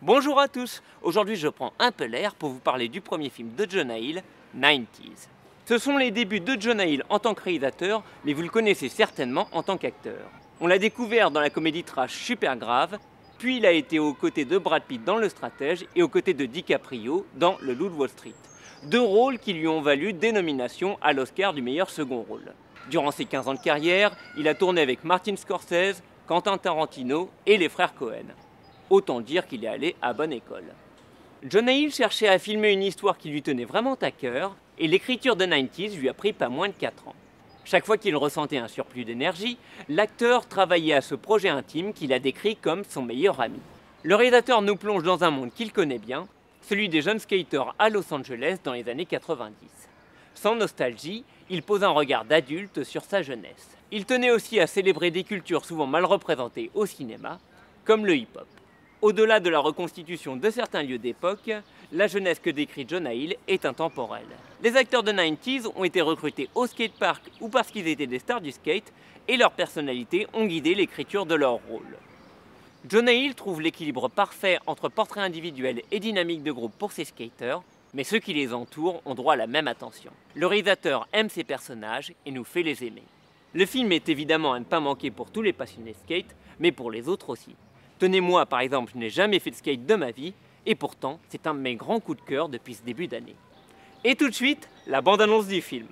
Bonjour à tous, aujourd'hui je prends un peu l'air pour vous parler du premier film de Jonah Hill, 90s. Ce sont les débuts de Jonah Hill en tant que réalisateur, mais vous le connaissez certainement en tant qu'acteur. On l'a découvert dans la comédie trash Supergrave, puis il a été aux côtés de Brad Pitt dans Le Stratège et aux côtés de DiCaprio dans Le Loup de Wall Street. Deux rôles qui lui ont valu des nominations à l'Oscar du meilleur second rôle. Durant ses 15 ans de carrière, il a tourné avec Martin Scorsese, Quentin Tarantino et les frères Cohen. Autant dire qu'il est allé à bonne école. Jonah Hill cherchait à filmer une histoire qui lui tenait vraiment à cœur, et l'écriture de 90s lui a pris pas moins de 4 ans. Chaque fois qu'il ressentait un surplus d'énergie, l'acteur travaillait à ce projet intime qu'il a décrit comme son meilleur ami. Le réalisateur nous plonge dans un monde qu'il connaît bien, celui des jeunes skaters à Los Angeles dans les années 90. Sans nostalgie, il pose un regard d'adulte sur sa jeunesse. Il tenait aussi à célébrer des cultures souvent mal représentées au cinéma, comme le hip-hop. Au-delà de la reconstitution de certains lieux d'époque, la jeunesse que décrit Jonah Hill est intemporelle. Les acteurs de 90s ont été recrutés au skatepark ou parce qu'ils étaient des stars du skate, et leurs personnalités ont guidé l'écriture de leur rôle. Jonah Hill trouve l'équilibre parfait entre portrait individuel et dynamique de groupe pour ses skaters, mais ceux qui les entourent ont droit à la même attention. Le réalisateur aime ses personnages et nous fait les aimer. Le film est évidemment à ne pas manquer pour tous les passionnés de skate, mais pour les autres aussi. Tenez-moi par exemple, je n'ai jamais fait de skate de ma vie, et pourtant c'est un de mes grands coups de cœur depuis ce début d'année. Et tout de suite, la bande-annonce du film.